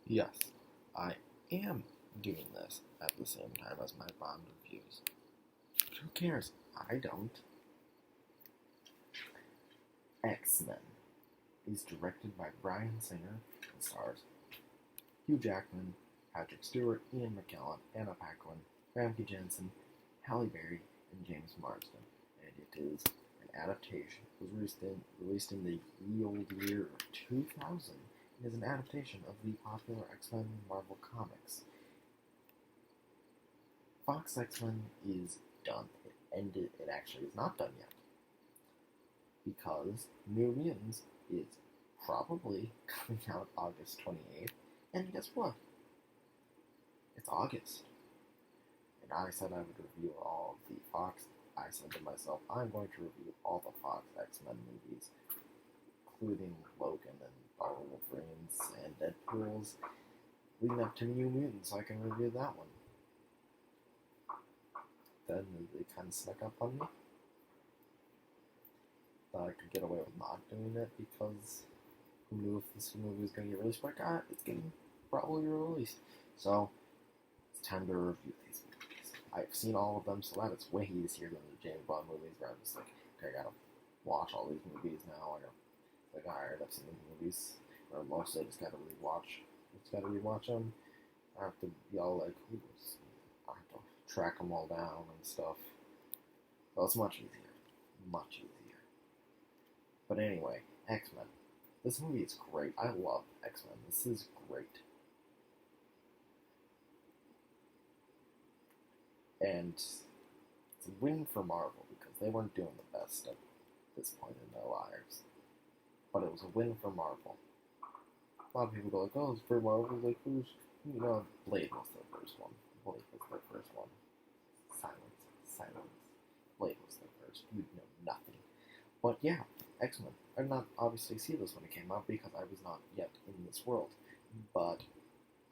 Yes, I am doing this at the same time as my Bond reviews. Who cares? I don't. X-Men is directed by Bryan Singer and stars Hugh Jackman, Patrick Stewart, Ian McKellen, Anna Paquin, Famke Janssen, Halle Berry, and James Marsden. And it is an adaptation. It was released in the old year of 2000. It is an adaptation of the popular X-Men Marvel Comics. Fox X-Men is done. It ended. It actually is not done yet. Because New Mutants is probably coming out August 28th. And guess what? It's August. And I said I would review all of the Fox. I said to myself, I'm going to review all the Fox X-Men movies, including Logan and all Wolverines and Deadpool's, leading up to New Mutants, so I can review that one. Then they kind of snuck up on me. Thought I could get away with not doing it because who knew if this movie was going to get released? But it's getting probably released. So it's time to review these movies. I've seen all of them, so that is way easier than the James Bond movies where I'm just like, okay, I gotta watch all these movies now. Alright, I've seen these movies. Or mostly I just gotta rewatch them. I have to be all like, I have to track them all down and stuff. So it's much easier. Much easier. But anyway, X-Men. This movie is great. I love X-Men. This is great. And it's a win for Marvel because they weren't doing the best at this point in their lives. But it was a win for Marvel. A lot of people go like, oh, it's for Marvel. Like, who's, Blade was their first one. Silence. Blade was their first. You'd know nothing. But yeah, X-Men. I did not obviously see this when it came out because I was not yet in this world. But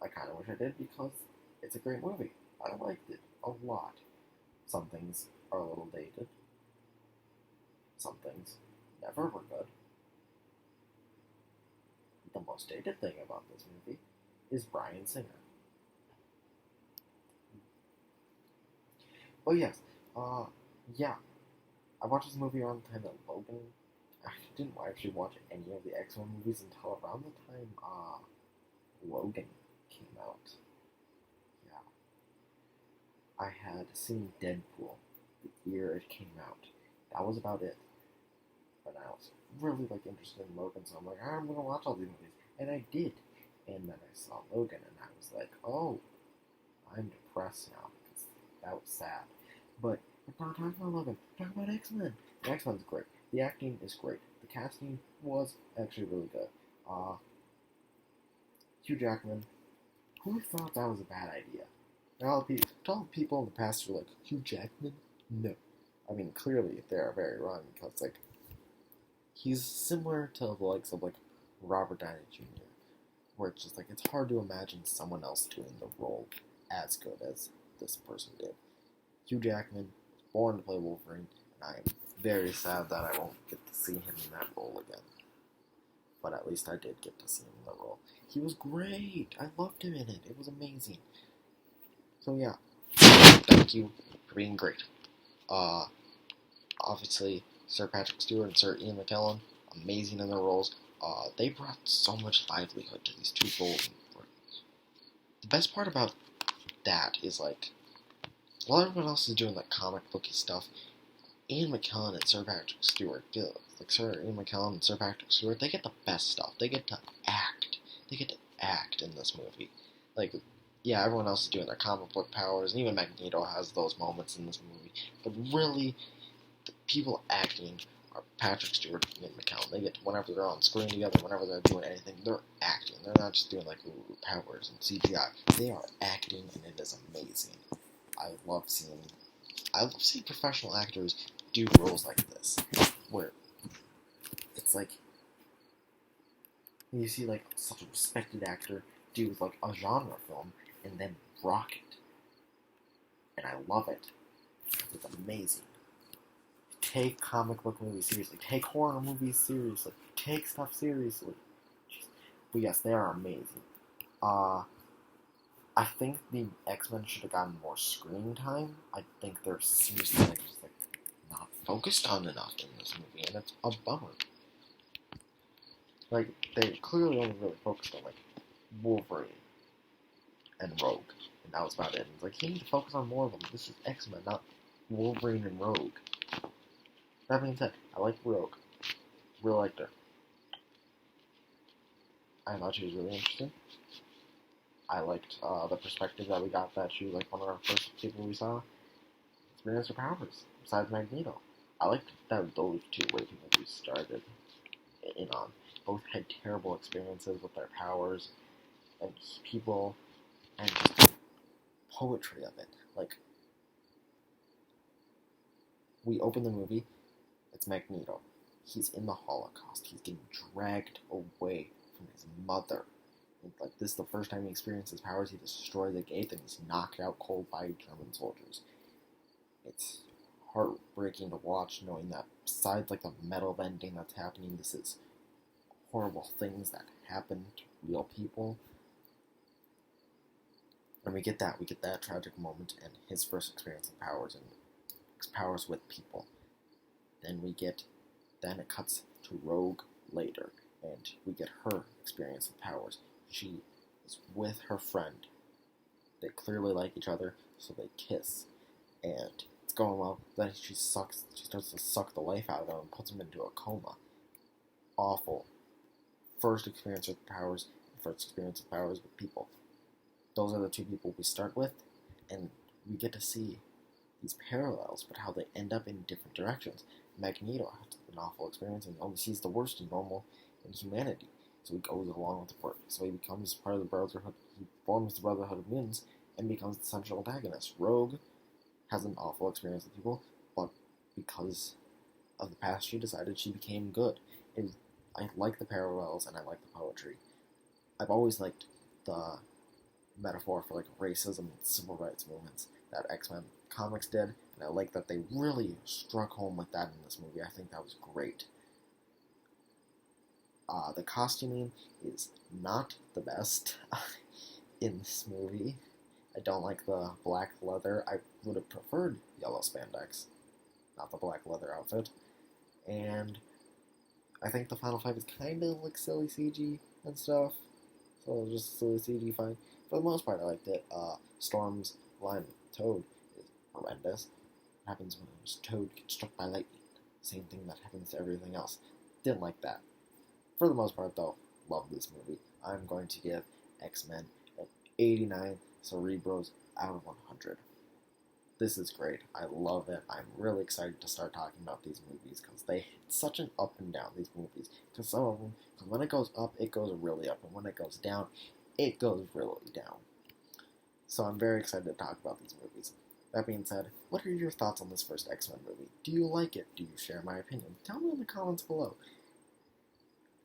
I kind of wish I did because it's a great movie. I liked it a lot. Some things are a little dated. Some things never were good. The most dated thing about this movie is Bryan Singer. Oh yes, yeah. I watched this movie around the time that Logan. I didn't actually watch any of the X-Men movies until around the time Logan came out. Yeah, I had seen Deadpool the year it came out. That was about it. But I was really interested in Logan, so I'm like, I'm gonna watch all these movies, and I did. And then I saw Logan, and I was like, oh, I'm depressed now because that was sad. But we're not talking about Logan. We're talking about X-Men. The X-Men's great. The acting is great. The casting was actually really good. Hugh Jackman. Who thought that was a bad idea? All people in the past were like, Hugh Jackman? No. I mean, clearly they are very wrong because he's similar to the likes of Robert Downey Jr., where it's just it's hard to imagine someone else doing the role as good as this person did. Hugh Jackman was born to play Wolverine, and I am very sad that I won't get to see him in that role again. But at least I did get to see him in the role. He was great. I loved him in it. It was amazing. So yeah, thank you for being great. Obviously, Sir Patrick Stewart and Sir Ian McKellen, amazing in their roles. They brought so much livelihood to these two roles. The best part about that is while everyone else is doing comic booky stuff, Ian McKellen and Sir Patrick Stewart, Sir Ian McKellen and Sir Patrick Stewart, they get the best stuff. They get to act. They get to act in this movie. Yeah, everyone else is doing their comic book powers, and even Magneto has those moments in this movie. But really, the people acting are Patrick Stewart and Ian McKellen. They get whenever they're on screen together, whenever they're doing anything, they're acting. They're not just doing powers and CGI. They are acting, and it is amazing. I love seeing professional actors do roles like this, where it's you see such a respected actor do a genre film and then rock it, and I love it. It's amazing. Take comic book movies seriously. Take horror movies seriously. Take stuff seriously. But yes, they are amazing. I think the X-Men should have gotten more screen time. I think there seems to be just like not focused on enough in this movie, and it's a bummer. Like they clearly only really focused on like Wolverine and Rogue, and that was about it. And it's like you need to focus on more of them. This is X-Men, not Wolverine and Rogue. That being said, I like Rogue. Really liked her. I thought she was really interesting. I liked the perspective that we got that she was like one of our first people we saw experience her powers, besides Magneto. I liked that those two were the people we started in on. Both had terrible experiences with their powers and people and just the poetry of it. Like, we open the movie, it's Magneto. He's in the Holocaust. He's getting dragged away from his mother. Like, this is the first time he experiences powers. He destroys a gate and he's knocked out cold by German soldiers. It's heartbreaking to watch, knowing that besides like the metal bending that's happening, this is horrible things that happen to real people. And we get that tragic moment and his first experience of powers and powers with people. Then it cuts to Rogue later, and we get her experience of powers. She is with her friend. They clearly like each other, so they kiss. And it's going well. Then she starts to suck the life out of him and puts him into a coma. Awful. First experience with powers, first experience with powers with people. Those are the two people we start with, and we get to see these parallels, but how they end up in different directions. Magneto has an awful experience and only sees the worst in normal in humanity, so he goes along with the work. So he becomes part of the Brotherhood. He forms the Brotherhood of Mutants and becomes the central antagonist. Rogue has an awful experience with people, but because of the past she decided, she became good. I like the parallels and I like the poetry. I've always liked the metaphor for like racism and civil rights movements that X-Men comics did, and I like that they really struck home with that in this movie. I think that was great. The costuming is not the best in this movie. I don't like the black leather. I would have preferred yellow spandex, not the black leather outfit. And I think the final fight is kind of like silly CG and stuff. So just silly CG fight. For the most part, I liked it. Storm's line with Toad is horrendous. It happens when Toad gets struck by lightning. Same thing that happens to everything else. Didn't like that. For the most part, though, love this movie. I'm going to give X-Men an 89 Cerebros out of 100. This is great. I love it. I'm really excited to start talking about these movies because they hit such an up and down, these movies. Because some of them, when it goes up, it goes really up. And when it goes down, it goes really down. So I'm very excited to talk about these movies. That being said, what are your thoughts on this first X-Men movie? Do you like it? Do you share my opinion? Tell me in the comments below.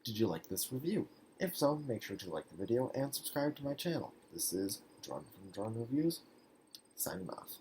Did you like this review? If so, make sure to like the video and subscribe to my channel. This is Jordan from Jordan Reviews, signing off.